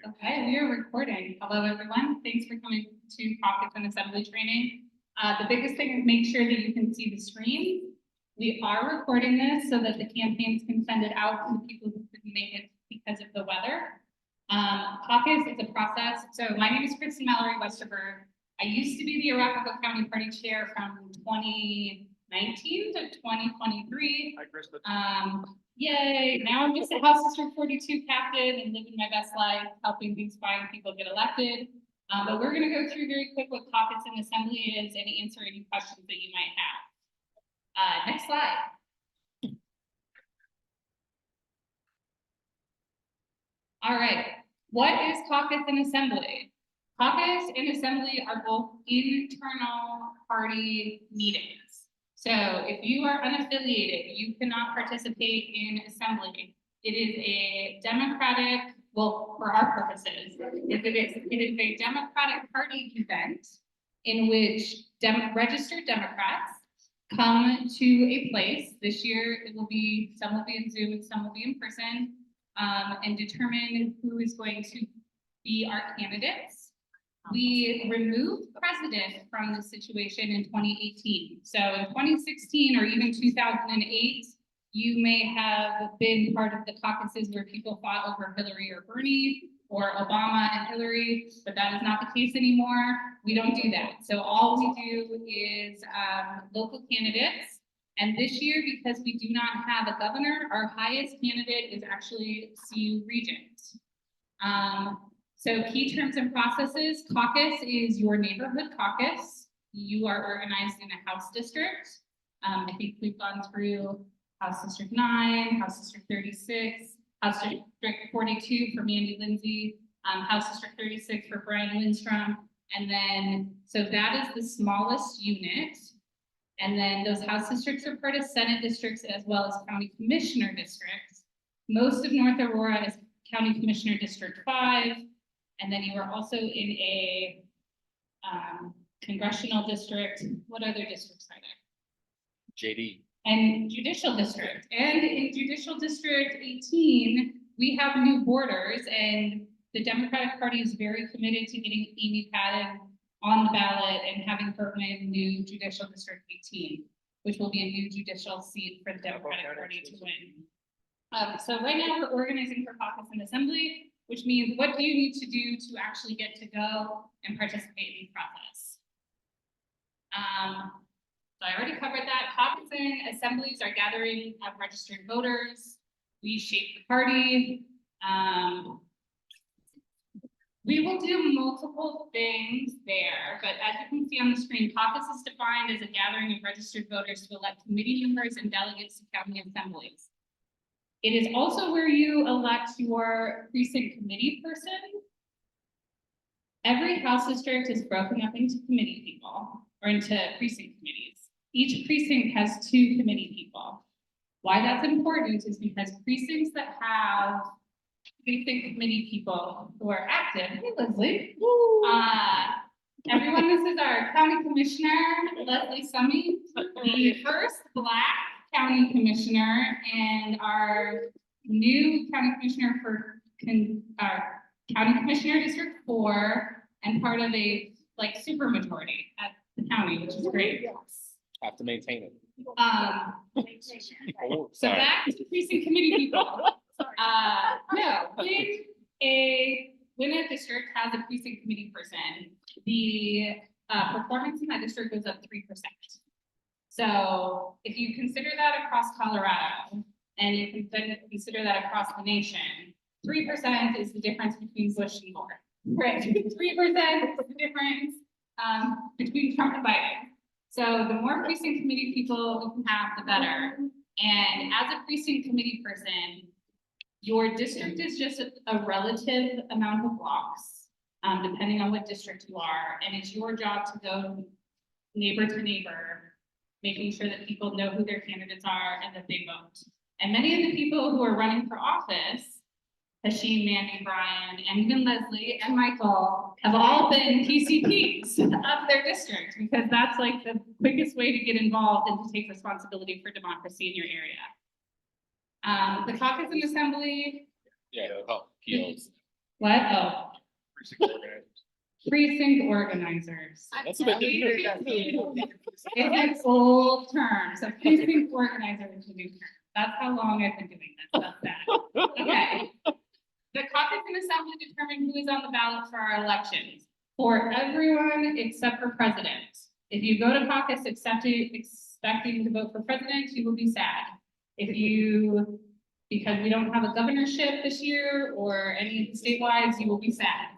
Okay, we are recording. Hello, everyone. Thanks for coming to Caucus and Assembly training. The biggest thing is make sure that you can see the screen. We are recording this so that the campaigns can send it out to the people who couldn't make it because of the weather. Caucus is a process. So my name is Kristen Mallory Westerberg. I used to be the Arapahoe County Party Chair from 2019 to 2023. Hi, Kristen. Yay, now I'm just a House District 42 captain and living my best life, helping these fine people get elected. But we're gonna go through very quick what Caucus and Assembly is and answer any questions that you might have. Next slide. All right, what is Caucus and Assembly? Caucus and Assembly are both internal party meetings. So if you are unaffiliated, you cannot participate in Assembly. It is a democratic, well, for our purposes, it is a Democratic Party event in which registered Democrats come to a place. This year, some will be in Zoom and some will be in person, and determine who is going to be our candidates. We removed president from the situation in 2018. So in 2016 or even 2008, you may have been part of the caucuses where people fought over Hillary or Bernie or Obama and Hillary, but that is not the case anymore. We don't do that. So all we do is local candidates. And this year, because we do not have a governor, our highest candidate is actually CU Regent. So key terms and processes, caucus is your neighborhood caucus. You are organized in a House district. I think we've gone through House District 9, House District 36, House District 42 for Mandy, Lindsay, House District 36 for Bryan, Lindstrom. And then, so that is the smallest unit. And then those House districts are part of Senate districts as well as County Commissioner districts. Most of North Aurora is County Commissioner District 5. And then you are also in a congressional district. What other districts are there? JD. And judicial district. And in judicial district 18, we have new borders, and the Democratic Party is very committed to getting Amy Patton on the ballot and having her win new judicial district 18, which will be a new judicial seat for the Democratic Party to win. So right now we're organizing for caucus and assembly, which means what do you need to do to actually get to go and participate in the process? So I already covered that. Caucus and assemblies are gathering of registered voters. We shape the party. We will do multiple things there, but as you can see on the screen, caucus is defined as a gathering of registered voters to elect committee members and delegates to county assemblies. It is also where you elect your precinct committee person. Every House district is broken up into committee people or into precinct committees. Each precinct has 2 committee people. Why that's important is because precincts that have precinct committee people who are active. Hey, Leslie. Everyone, this is our county commissioner, Leslie Summey, the first Black county commissioner and our new county commissioner for county commissioner district 4 and part of a super majority at the county, which is great. Have to maintain it. So back to precinct committee people. No, when a district has a precinct committee person, the performance in that district goes up 3%. So if you consider that across Colorado and you can consider that across the nation, 3% is the difference between Bush and Gore. Right, 3% is the difference between Trump and Biden. So the more precinct committee people you have, the better. And as a precinct committee person, your district is just a relative amount of blocks, depending on what district you are. And it's your job to go neighbor to neighbor, making sure that people know who their candidates are and that they vote. And many of the people who are running for office, Hashim, Mandy, Bryan, and even Leslie and Michael have all been PCPs of their district because that's the quickest way to get involved and to take responsibility for democracy in your area. The caucus and assembly Yeah, oh, POs. What? Oh, precinct organizers. That's a bit. It's an old term, so precinct organizer is a new term. That's how long I've been doing this, that's that. Okay. The caucus and assembly determine who is on the ballot for our elections. For everyone except for president. If you go to caucus expecting to vote for president, you will be sad. If you, because we don't have a governorship this year or any statewide, you will be sad.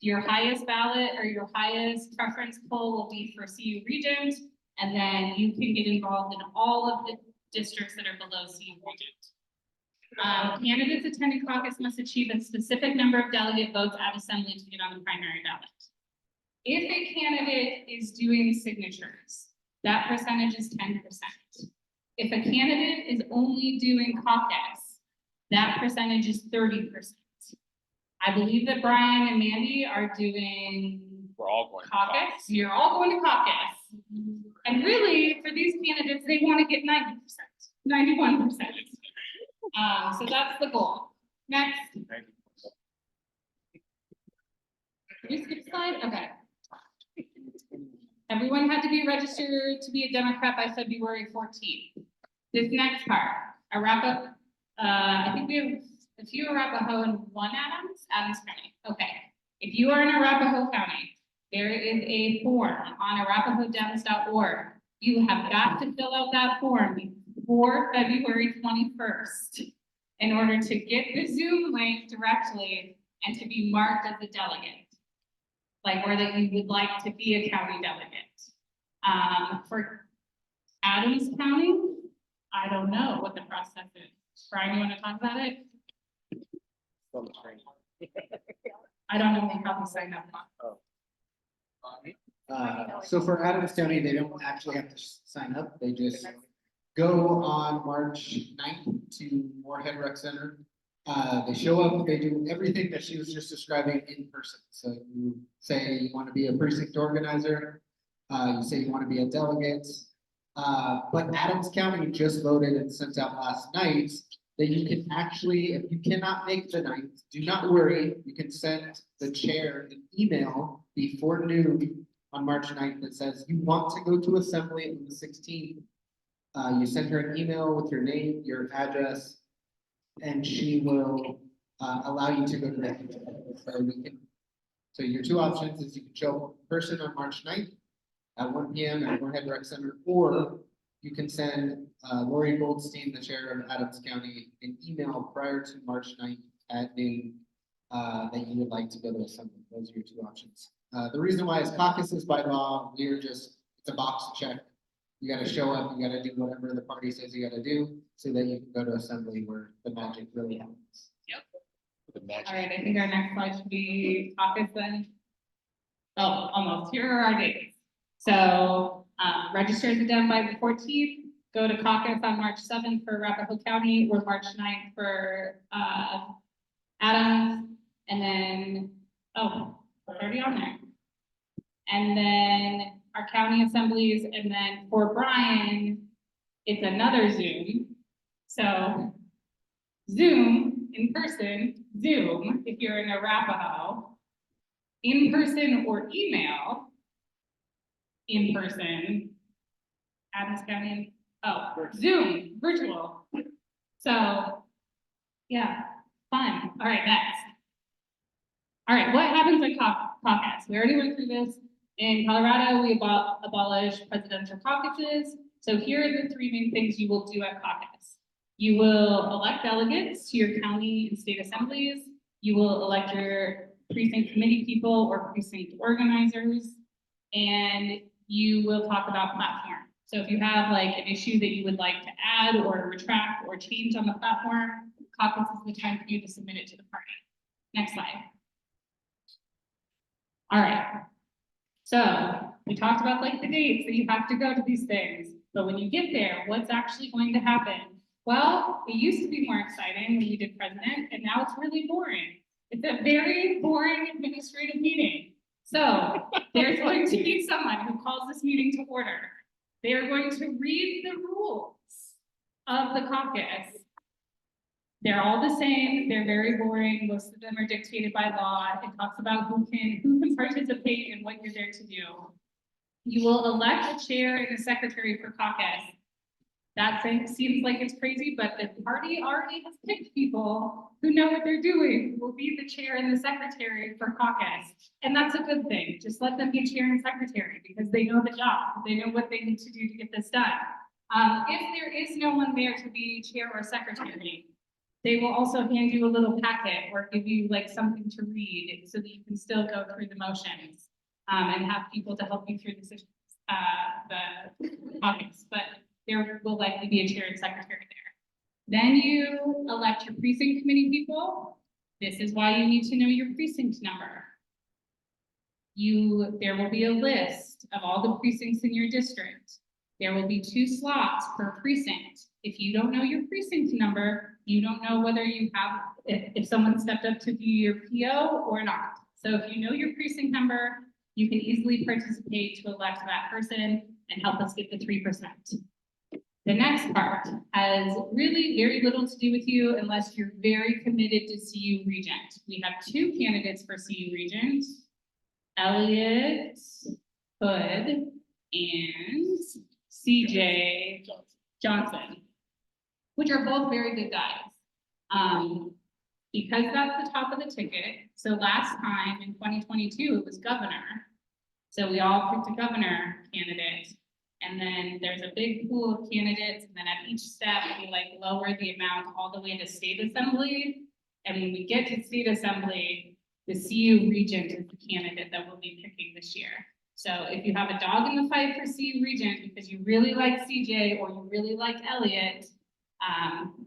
Your highest ballot or your highest preference poll will be for CU Regent, and then you can get involved in all of the districts that are below CU Regent. Candidates attending caucus must achieve a specific number of delegate votes at assembly to get on the primary ballot. If a candidate is doing signatures, that percentage is 10%. If a candidate is only doing caucus, that percentage is 30%. I believe that Bryan and Mandy are doing We're all going. caucus. You're all going to caucus. And really, for these candidates, they want to get 90%, 91%. So that's the goal. Next. Did we skip slide? Okay. Everyone had to be registered to be a Democrat by February 14th. This next part, Arapahoe, I think we have a few Arapahoe and one Adams County. Okay. If you are in Arapahoe County, there is a form on arapahoedems.org. You have got to fill out that form before February 21st in order to get the Zoom link directly and to be marked as a delegate. Like, or that you would like to be a county delegate. For Adams County, I don't know what the process is. Bryan, you want to talk about it? I don't know how to sign up. So for Adams County, they don't actually have to sign up. They just go on March 9th to Moorhead Rec Center. They show up, they do everything that she was just describing in person. So you say you want to be a precinct organizer, you say you want to be a delegate. But Adams County just voted and sent out last night that you can actually, if you cannot make the 9th, do not worry. You can send the chair an email before noon on March 9th that says you want to go to assembly on the 16th. You send her an email with your name, your address, and she will allow you to go to that. So your two options is you can show up in person on March 9th at 1 p.m. at Moorhead Rec Center, or you can send Lori Goldstein, the chair of Adams County, an email prior to March 9th at noon that you would like to go to assembly. Those are your two options. The reason why is caucus is by law, it's a box to check. You gotta show up, you gotta do whatever the party says you gotta do so that you can go to assembly where the magic really happens. Yep. The magic. All right, I think our next slide should be caucus then. Oh, almost. Here are our dates. So register as a Dem by the 14th. Go to caucus on March 7th for Arapahoe County or March 9th for Adams. And then, oh, it's already on there. And then our county assemblies, and then for Bryan, it's another Zoom. So Zoom in person, Zoom if you're in Arapahoe, in person or email, in person, Adams County, oh, Zoom, virtual. So yeah, fun. All right, next. All right, what happens in caucus? We already went through this. In Colorado, we abolished presidential caucuses. So here are the three main things you will do at caucus. You will elect delegates to your county and state assemblies. You will elect your precinct committee people or precinct organizers, and you will talk about platform. So if you have like an issue that you would like to add or retract or change on the platform, caucus is the time for you to submit it to the party. Next slide. All right. So we talked about like the dates that you have to go to these things, but when you get there, what's actually going to happen? Well, it used to be more exciting when we did president, and now it's really boring. It's a very boring administrative meeting. So there's going to be someone who calls this meeting to order. They are going to read the rules of the caucus. They're all the same, they're very boring, most of them are dictated by law, it talks about who can participate and what you're there to do. You will elect a chair and a secretary for caucus. That thing seems like it's crazy, but the party already has picked people who know what they're doing, who will be the chair and the secretary for caucus. And that's a good thing, just let them be chair and secretary because they know the job, they know what they need to do to get this done. If there is no one there to be chair or secretary, they will also hand you a little packet or give you like something to read so that you can still go through the motions and have people to help you through the topics, but there will likely be a chair and secretary there. Then you elect your precinct committee people. This is why you need to know your precinct number. There will be a list of all the precincts in your district. There will be 2 slots per precinct. If you don't know your precinct number, you don't know whether you have, if someone stepped up to do your PO or not. So if you know your precinct number, you can easily participate to elect that person and help us get the 3%. The next part has really very little to do with you unless you're very committed to CU Regent. We have 2 candidates for CU Regent, Elliot Hood and CJ Johnson, which are both very good guys. Because that's the top of the ticket. So last time in 2022, it was governor. So we all picked a governor candidate. And then there's a big pool of candidates. And then at each step, we like lower the amount all the way to state assembly. And when we get to state assembly, the CU Regent is the candidate that we'll be picking this year. So if you have a dog in the fight for CU Regent because you really like CJ or you really like Elliot,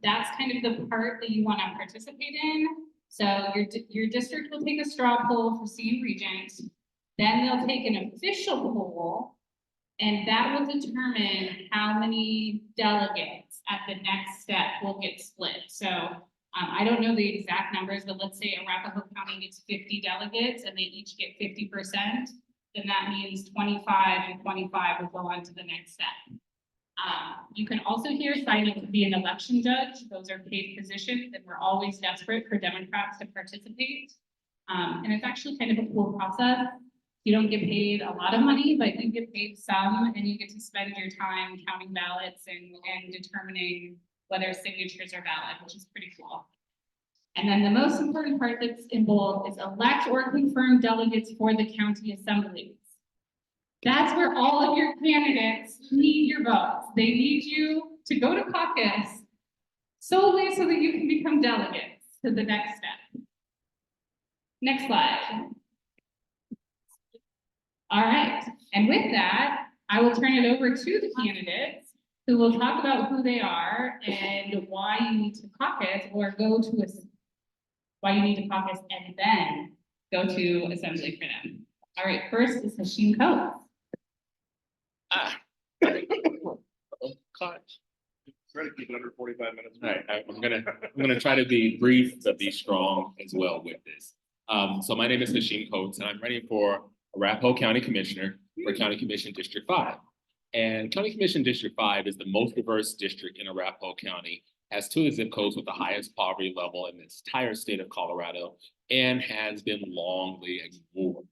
that's kind of the part that you want to participate in. So your district will take a straw poll for CU Regent. Then they'll take an official poll, and that will determine how many delegates at the next step will get split. So I don't know the exact numbers, but let's say Arapahoe County gets 50 delegates and they each get 50%, then that means 25 and 25 will go on to the next step. You can also here sign up to be an election judge. Those are paid positions, and we're always desperate for Democrats to participate. And it's actually kind of a cool process. You don't get paid a lot of money, but you get paid some, and you get to spend your time counting ballots and determining whether signatures are valid, which is pretty cool. And then the most important part that's involved is elect or confirm delegates for the county assemblies. That's where all of your candidates need your votes. They need you to go to caucus solely so that you can become delegates to the next step. Next slide. All right, and with that, I will turn it over to the candidates who will talk about who they are and why you need to caucus or go to why you need to caucus and then go to assembly for them. All right, first is Hashim Caucus. Try to keep it under 45 minutes. All right, I'm gonna try to be brief but be strong as well with this. So my name is Hashim Coates, and I'm running for Arapahoe County Commissioner for County Commission District 5. And County Commission District 5 is the most diverse district in Arapahoe County, has 2 of the zip codes with the highest poverty level in the entire state of Colorado, and has been longly ignored.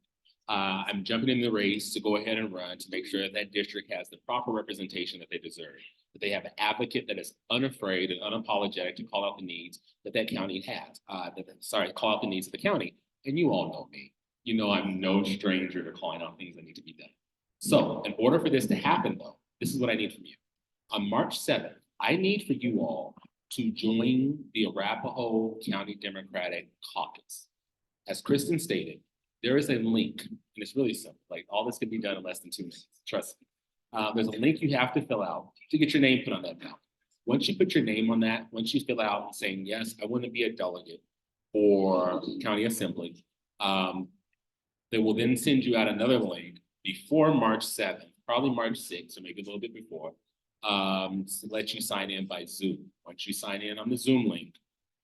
I'm jumping in the race to go ahead and run to make sure that that district has the proper representation that they deserve, that they have an advocate that is unafraid and unapologetic to call out the needs that that county has, call out the needs of the county. And you all know me. You know I'm no stranger to calling out things that need to be done. So in order for this to happen though, this is what I need from you. On March 7th, I need for you all to join the Arapahoe County Democratic Caucus. As Kristen stated, there is a link, and it's really simple. Like all this can be done in less than 2 minutes, trust me. There's a link you have to fill out to get your name put on that ballot. Once you put your name on that, once you fill out saying, yes, I want to be a delegate for county assembly, they will then send you out another link before March 7th, probably March 6th, or maybe a little bit before, to let you sign in by Zoom. Once you sign in on the Zoom link,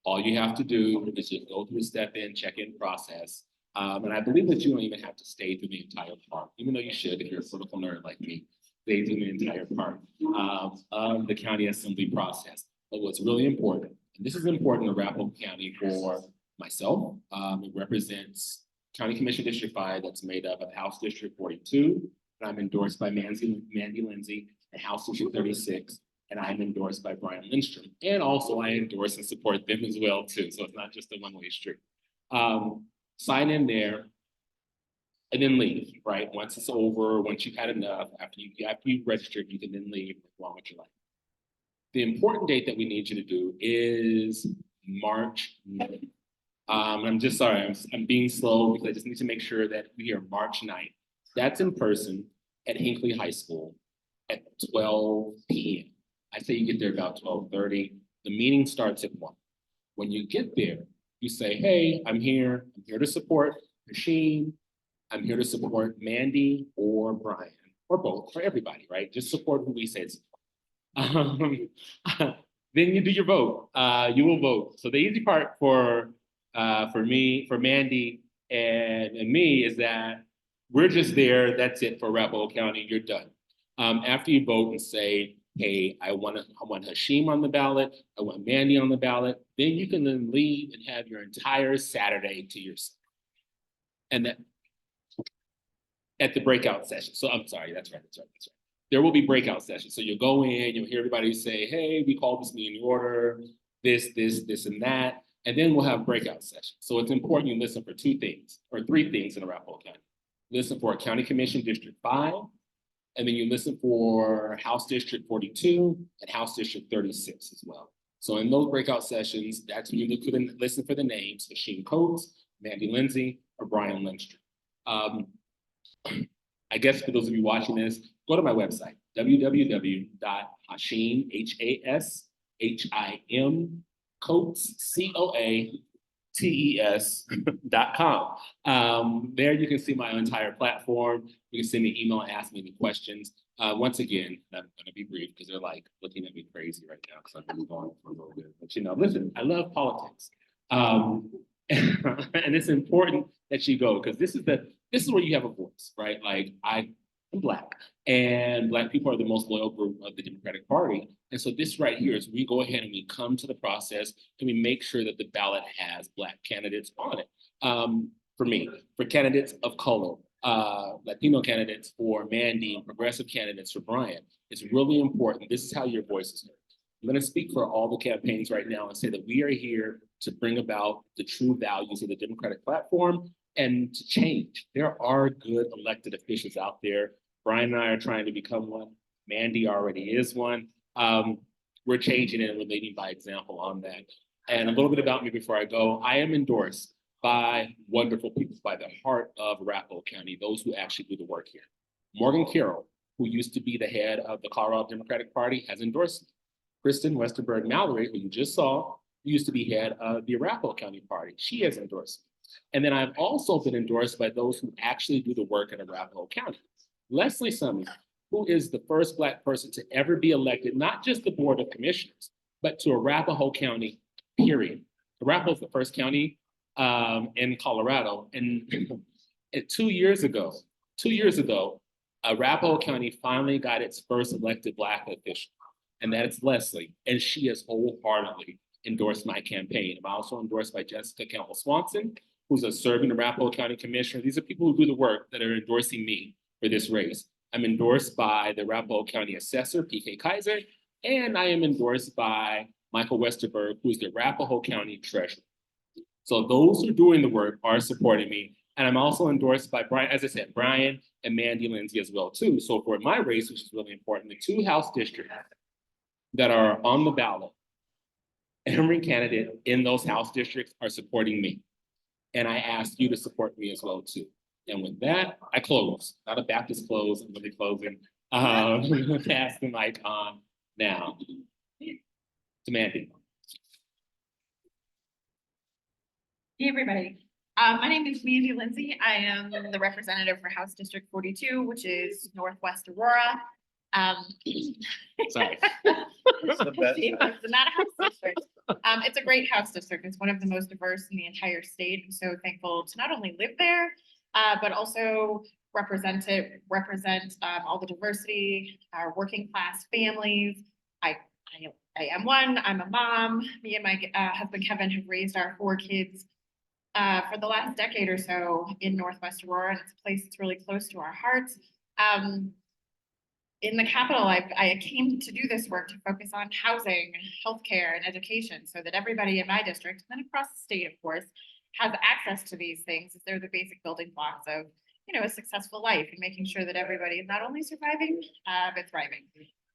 all you have to do is just go through the step-in, check-in process. And I believe that you don't even have to stay through the entire part, even though you should if you're a political nerd like me, stay through the entire part of the county assembly process. But what's really important And this is important to Arapahoe County for myself. It represents County Commission District 5 that's made up of House District 42. And I'm endorsed by Mandy Lindsay and House District 36. And I'm endorsed by Bryan Lindstrom. And also I endorse and support them as well too. So it's not just a one-way street. Sign in there and then leave, right? Once it's over, once you've had enough, after you registered, you can then leave along with your life. The important date that we need you to do is March 9th. I'm just sorry, I'm being slow because I just need to make sure that we are March 9th. That's in person at Hinckley High School at 12 p.m. I say you get there about 12:30. The meeting starts at 1. When you get there, you say, hey, I'm here to support Hashim. I'm here to support Mandy or Bryan or both, for everybody, right? Just support who we say it's. Then you do your vote. You will vote. So the easy part for me, for Mandy and me is that we're just there. That's it for Arapahoe County. You're done. After you vote and say, hey, I want Hashim on the ballot. I want Mandy on the ballot. Then you can then leave and have your entire Saturday to yourself. And that at the breakout session. So I'm sorry, that's right. There will be breakout sessions. So you'll go in, you'll hear everybody say, hey, we called this meeting in order, this, and that. And then we'll have breakout sessions. So it's important you listen for 2 things or 3 things in Arapahoe County. Listen for County Commission District 5, and then you listen for House District 42 and House District 36 as well. So in those breakout sessions, that's when you listen for the names, Hashim Coates, Mandy Lindsay, or Bryan Lindstrom. I guess for those of you watching this, go to my website, www.hashim, Coates, COATES.com. There you can see my entire platform. You can send me an email and ask me any questions. Once again, I'm going to be brief because they're like looking at me crazy right now because I've been going for a little bit. But listen, I love politics. And it's important that you go because this is where you have a voice, right? Like I'm Black, and Black people are the most loyal group of the Democratic Party. And so this right here is we go ahead and we come to the process and we make sure that the ballot has Black candidates on it. For me, for candidates of color, Latino candidates for Mandy, and progressive candidates for Bryan, it's really important. This is how your voice is heard. I'm going to speak for all the campaigns right now and say that we are here to bring about the true values of the Democratic platform and to change. There are good elected officials out there. Bryan and I are trying to become one. Mandy already is one. We're changing it and we're leading by example on that. And a little bit about me before I go. I am endorsed by wonderful people, by the heart of Arapahoe County, those who actually do the work here. Morgan Carroll, who used to be the head of the Colorado Democratic Party, has endorsed me. Kristen Westerberg Mallory, who you just saw, who used to be head of the Arapahoe County Party, she has endorsed me. And then I've also been endorsed by those who actually do the work in Arapahoe County. Leslie Summey, who is the first Black person to ever be elected, not just the Board of Commissioners, but to Arapahoe County, period. Arapahoe is the first county in Colorado. And 2 years ago, Arapahoe County finally got its first elected Black official, and that's Leslie. And she has wholeheartedly endorsed my campaign. I'm also endorsed by Jessica Campbell-Swanson, who's a serving Arapahoe County Commissioner. These are people who do the work that are endorsing me for this race. I'm endorsed by the Arapahoe County Assessor, PK Kaiser, and I am endorsed by Michael Westerberg, who is the Arapahoe County Treasurer. So those who are doing the work are supporting me. And I'm also endorsed by Bryan, as I said, Bryan and Mandy Lindsay as well too. So for my race, which is really important, the 2 House districts that are on the ballot, every candidate in those House districts are supporting me. And I ask you to support me as well too. And with that, I close. Not a Baptist close, I'm really closing. Pass the mic on now to Mandy. Hey, everybody. My name is Mandy Lindsay. I am the representative for House District 42, which is Northwest Aurora. Sorry. It's the best. It's not a house district. It's a great house district. It's one of the most diverse in the entire state. I'm so thankful to not only live there, but also represent all the diversity, our working class families. I I am one, I'm a mom. Me and my husband Kevin have raised our 4 kids for the last decade or so in Northwest Aurora, and it's a place that's really close to our hearts. In the capital, I came to do this work to focus on housing, healthcare, and education so that everybody in my district, and then across the state, of course, has access to these things, as they're the basic building blocks of, a successful life, and making sure that everybody is not only surviving, but thriving.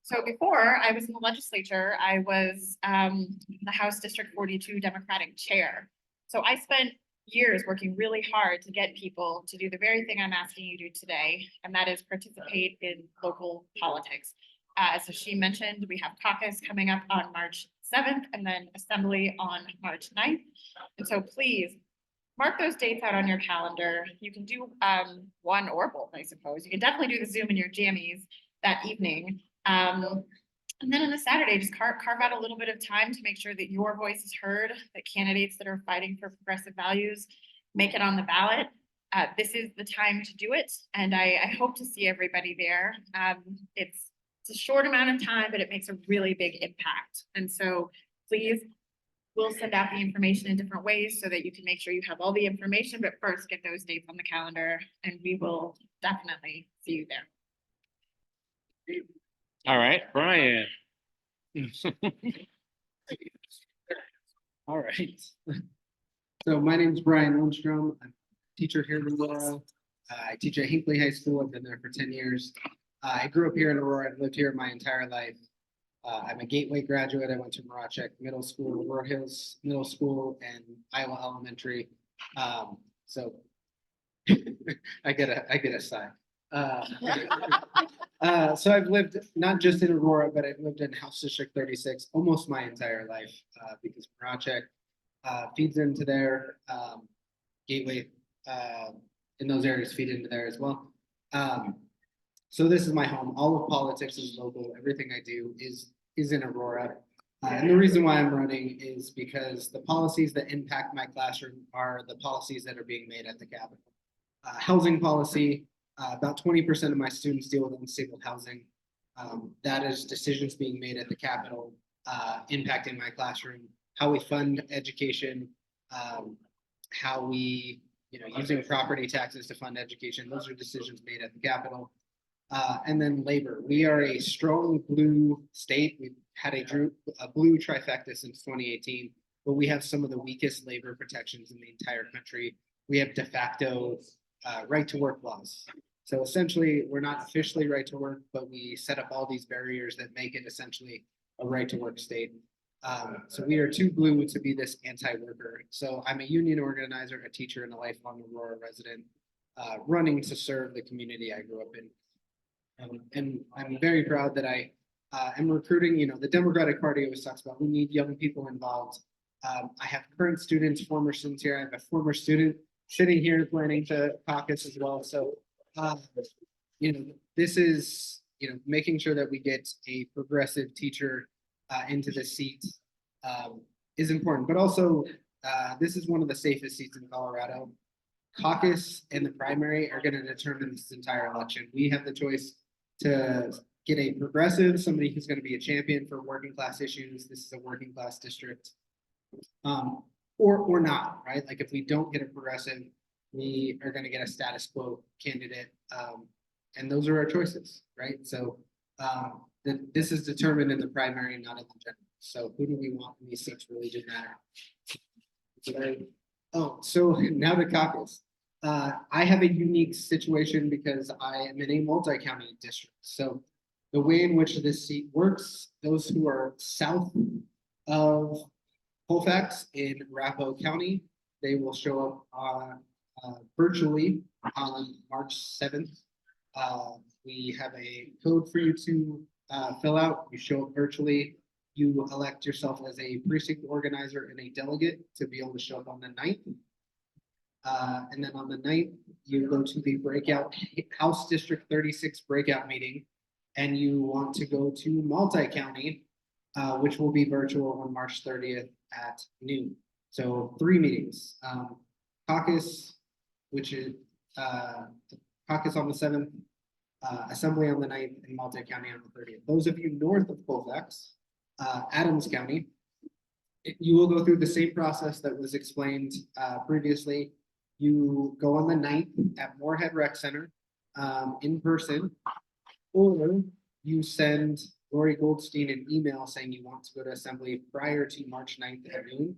So before I was in the legislature, I was the House District 42 Democratic Chair. So I spent years working really hard to get people to do the very thing I'm asking you to do today, and that is participate in local politics. As Hashim mentioned, we have caucus coming up on March 7th and then assembly on March 9th. And so please mark those dates out on your calendar. You can do one or both, I suppose. You can definitely do the Zoom in your jammies that evening. And then on the Saturday, just carve out a little bit of time to make sure that your voice is heard, that candidates that are fighting for progressive values make it on the ballot. This is the time to do it, and I hope to see everybody there. It's a short amount of time, but it makes a really big impact. And so please, we'll send out the information in different ways so that you can make sure you have all the information, but first get those dates on the calendar, and we will definitely see you there. All right, Bryan. All right. So my name is Bryan Lindstrom. I'm a teacher here in Aurora. I teach at Hinckley High School. I've been there for 10 years. I grew up here in Aurora. I've lived here my entire life. I'm a Gateway graduate. I went to Marachek Middle School, Aurora Hills Middle School, and Iowa Elementary. So I get a sigh. So I've lived not just in Aurora, but I've lived in House District 36 almost my entire life, because Marachek feeds into there, Gateway in those areas feed into there as well. So this is my home. All of politics is local. Everything I do is in Aurora. And the reason why I'm running is because the policies that impact my classroom are the policies that are being made at the Capitol. Housing policy, about 20% of my students deal with unstable housing. That is decisions being made at the Capitol, impacting my classroom, how we fund education, how we, using property taxes to fund education. Those are decisions made at the Capitol. And then labor. We are a strong blue state. We've had a blue trifecta since 2018, but we have some of the weakest labor protections in the entire country. We have de facto right to work laws. So essentially, we're not officially right to work, but we set up all these barriers that make it essentially a right to work state. So we are too blue to be this anti-worker. So I'm a union organizer, a teacher, and a lifelong Aurora resident, running to serve the community I grew up in. And I'm very proud that I am recruiting. The Democratic Party always talks about we need young people involved. I have current students, former students here. I have a former student sitting here planning to caucus as well. So, this is, making sure that we get a progressive teacher into the seat is important. But also, this is one of the safest seats in Colorado. Caucus and the primary are going to determine this entire election. We have the choice to get a progressive, somebody who's going to be a champion for working class issues. This is a working class district, or not, right? Like if we don't get a progressive, we are going to get a status quo candidate, and those are our choices, right? So this is determined in the primary, not in the general. So who do we want in these seats really do matter. So now the caucus. I have a unique situation because I am in a multi-county district. So the way in which this seat works, those who are south of Colfax in Arapahoe County, they will show up virtually on March 7th. We have a code for you to fill out. You show up virtually. You elect yourself as a precinct organizer and a delegate to be able to show up on the 9th. And then on the 9th, you go to the breakout House District 36 breakout meeting, and you want to go to multi-county, which will be virtual on March 30th at noon. So 3 meetings, caucus, which is caucus on the 7th, assembly on the 9th, and multi-county on the 30th. Those of you north of Colfax, Adams County. You will go through the same process that was explained previously. You go on the 9th at Moorhead Rec Center in person, or you send Lori Goldstein an email saying you want to go to assembly prior to March 9th at noon.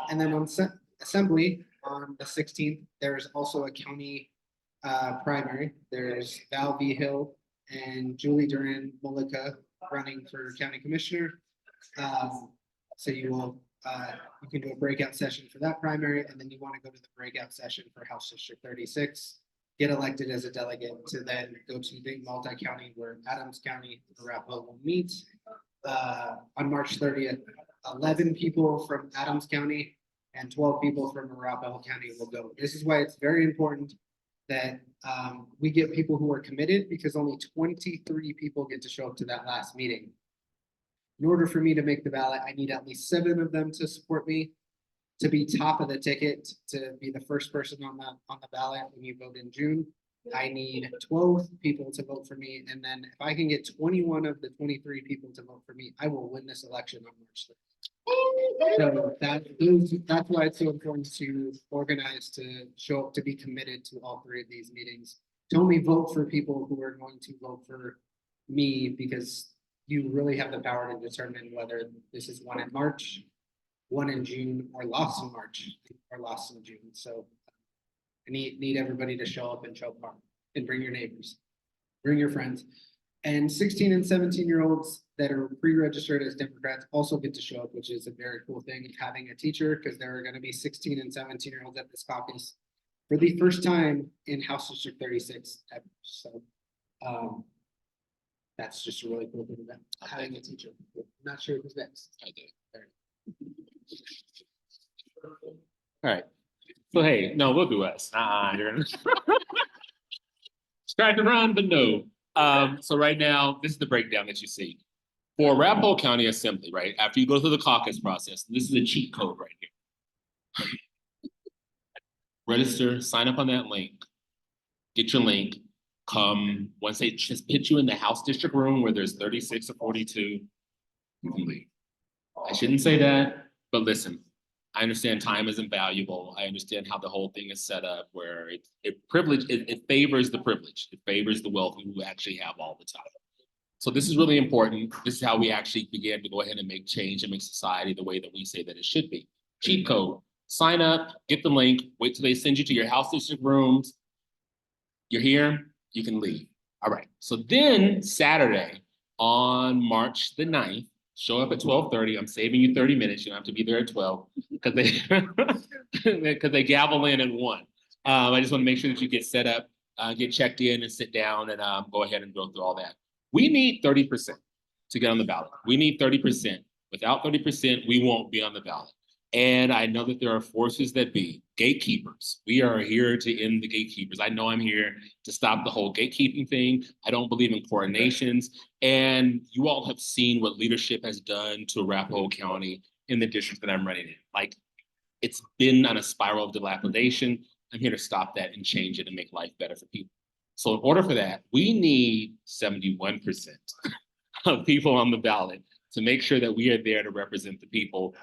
And then on assembly on the 16th, there's also a county primary. There's Val V. Hill and Julie Duran Mullica running for county commissioner. So you will you can do a breakout session for that primary, and then you want to go to the breakout session for House District 36, get elected as a delegate to then go to the multi-county where Adams County and Arapahoe will meet. On March 30th, 11 people from Adams County and 12 people from Arapahoe County will go. This is why it's very important that we get people who are committed, because only 23 people get to show up to that last meeting. In order for me to make the ballot, I need at least 7 of them to support me, to be top of the ticket, to be the first person on the ballot when you vote in June. I need 12 people to vote for me, and then if I can get 21 of the 23 people to vote for me, I will win this election on March 3rd. So that's why it's so important to organize, to show up, to be committed to all 3 of these meetings. To only vote for people who are going to vote for me, because you really have the power to determine whether this is one in March, one in June, or lost in March, or lost in June. So I need everybody to show up and show up and bring your neighbors, bring your friends. And 16 and 17-year-olds that are pre-registered as Democrats also get to show up, which is a very cool thing, having a teacher, because there are going to be 16 and 17-year-olds at this caucus for the first time in House District 36 ever. So that's just a really cool thing about having a teacher. I'm not sure who's next. I do. All right. So hey, no, we'll do us. Tried to run, but no. So right now, this is the breakdown that you see. For Arapahoe County Assembly, right? After you go through the caucus process, this is a cheat code right here. Register, sign up on that link, get your link, come, once they just put you in the House District room where there's 36 or 42, you can leave. I shouldn't say that, but listen, I understand time is invaluable. I understand how the whole thing is set up, where it favors the privilege. It favors the wealthy who actually have all the time. So this is really important. This is how we actually begin to go ahead and make change and make society the way that we say that it should be. Cheat code, sign up, get the link, wait till they send you to your House District rooms. You're here, you can leave. All right, so then Saturday on March the 9th, show up at 12:30. I'm saving you 30 minutes. You don't have to be there at 12 because they gavel in at 1. I just want to make sure that you get set up, get checked in and sit down and go ahead and go through all that. We need 30% to get on the ballot. We need 30%. Without 30%, we won't be on the ballot. And I know that there are forces that be, gatekeepers. We are here to end the gatekeepers. I know I'm here to stop the whole gatekeeping thing. I don't believe in coronations. And you all have seen what leadership has done to Arapahoe County in the district that I'm running in. Like, it's been on a spiral of dilapidation. I'm here to stop that and change it and make life better for people. So in order for that, we need 71% of people on the ballot to make sure that we are there to represent the people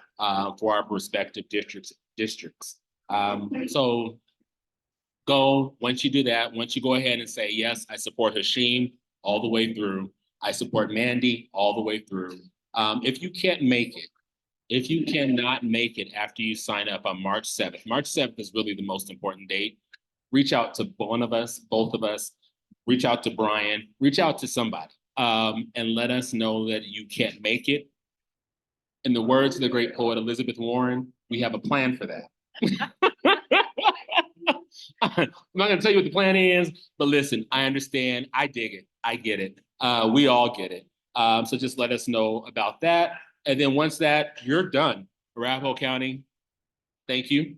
for our respective districts. So once you do that, once you go ahead and say, yes, I support Hashim all the way through, I support Mandy all the way through. If you can't make it, if you cannot make it after you sign up on March 7th, March 7th is really the most important date. Reach out to one of us, both of us, reach out to Bryan, reach out to somebody. And let us know that you can't make it. In the words of the great poet Elizabeth Warren, we have a plan for that. I'm not gonna tell you what the plan is, but listen, I understand, I dig it, I get it. We all get it. So just let us know about that. And then once that, you're done. Arapahoe County, thank you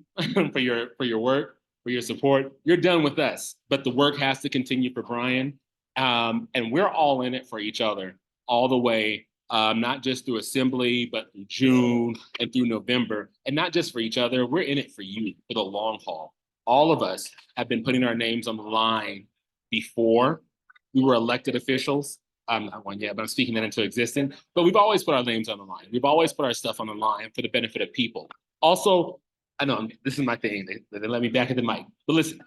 for your work, for your support. You're done with us, but the work has to continue for Bryan. And we're all in it for each other all the way, not just through assembly, but through June and through November. And not just for each other, we're in it for you, for the long haul. All of us have been putting our names on the line before we were elected officials. I'm not one yet, but I'm speaking that into existence. But we've always put our names on the line. We've always put our stuff on the line for the benefit of people. Also, I know this is my thing. They let me back at the mic. But listen,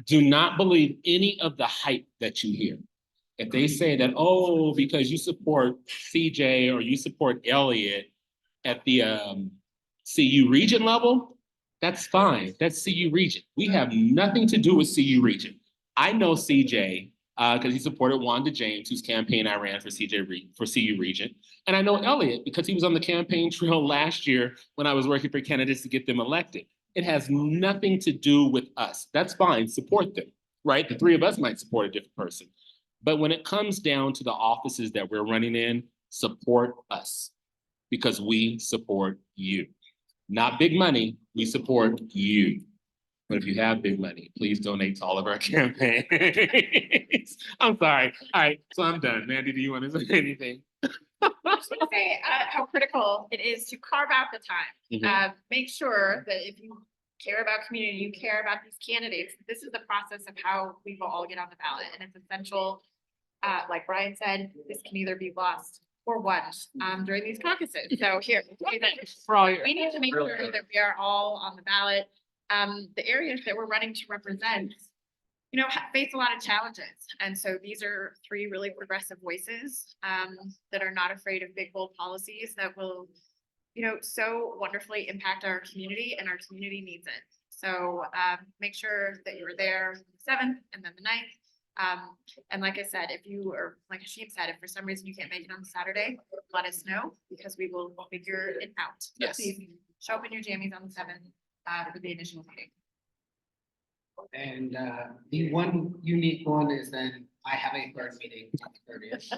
do not believe any of the hype that you hear. If they say that, oh, because you support CJ or you support Elliot at the CU region level, that's fine. That's CU region. We have nothing to do with CU region. I know CJ because he supported Wanda James, whose campaign I ran for for CU region. And I know Elliot because he was on the campaign trail last year when I was working for candidates to get them elected. It has nothing to do with us. That's fine. Support them, right? The three of us might support a different person. But when it comes down to the offices that we're running in, support us because we support you. Not big money, we support you. But if you have big money, please donate to all of our campaigns. I'm sorry. All right, so I'm done. Mandy, do you want to say anything? I just want to say how critical it is to carve out the time. Make sure that if you care about community, you care about these candidates, this is the process of how we will all get on the ballot. And it's essential, like Bryan said, this can either be lost or won during these caucuses. So here, we need to make sure that we are all on the ballot. The areas that we're running to represent, you know, face a lot of challenges. And so these are three really progressive voices that are not afraid of big, bold policies that will, you know, so wonderfully impact our community, and our community needs it. So make sure that you're there the 7th and then the 9th. And like I said, if you, or like Hashim said, if for some reason you can't make it on Saturday, let us know because we will figure it out. Yes. Please show up in your jammies on the 7th for the initial meeting. And the one unique one is then I have a third meeting on the 30th.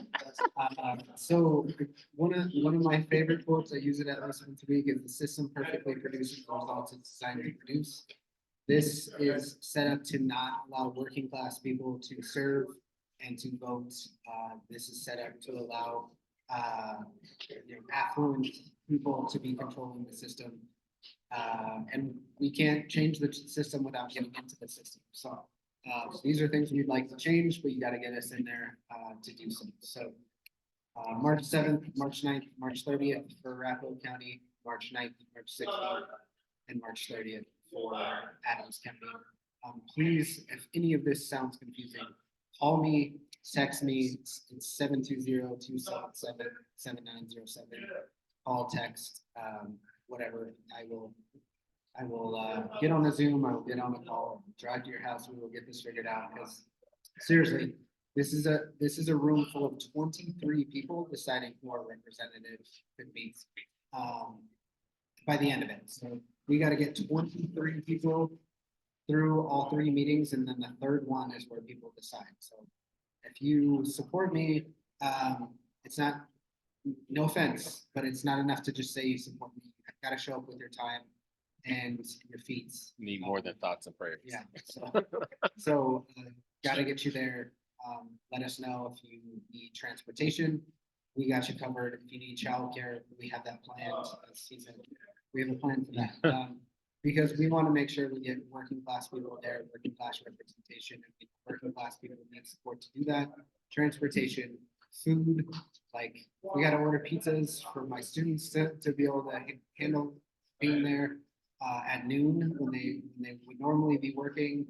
So one of my favorite quotes, I use it at least once a week, is the system perfectly produces the results it's designed to produce. This is set up to not allow working class people to serve and to vote. This is set up to allow affluent people to be controlling the system. And we can't change the system without getting into the system. So these are things we'd like to change, but you got to get us in there to do so. So March 7th, March 9th, March 30th for Arapahoe County, March 9th, March 16th, and March 30th for Adams County. Please, if any of this sounds confusing, call me, text me. It's 720-277-7907. Call, text, whatever. I will get on a Zoom, I will get on a call, drive to your house, we will get this figured out, because seriously, this is a room full of 23 people deciding who our representative could be by the end of it. So we got to get 23 people through all 3 meetings, and then the third one is where people decide. So if you support me, it's not, no offense, but it's not enough to just say you support me. You've got to show up with your time and your feet. Need more than thoughts and prayers. Yeah. So got to get you there. Let us know if you need transportation. We got you covered. If you need childcare, we have that planned. We have a plan for that. Because we want to make sure we get working class people there, working class representation, and working class people need support to do that. Transportation, food, like we got to order pizzas for my students to be able to handle being there at noon when they would normally be working.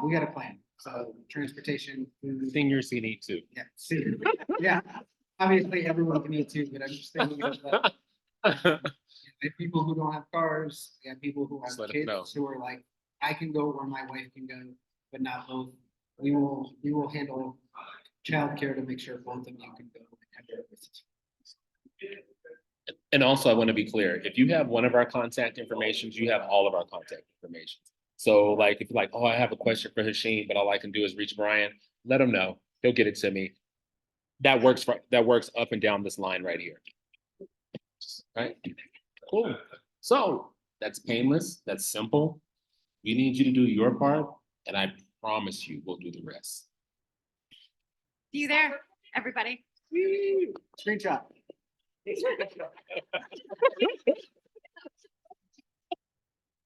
We got a plan. So transportation, food. Seniors can eat too. Yeah, senior. Yeah. Obviously, everyone can eat too, but I'm just thinking of the people who don't have cars. We have people who Just have let us know. kids who are like, I can go where my wife can go, but not both. We will handle childcare to make sure both of you can go. And also, I want to be clear, if you have one of our contact informations, you have all of our contact information. So like, if you're like, oh, I have a question for Hashim, but all I can do is reach Bryan, let him know. He'll get it to me. That works up and down this line right here. Right? Cool. So that's painless. That's simple. We need you to do your part, and I promise you we'll do the rest. See you there, everybody. Screenshot.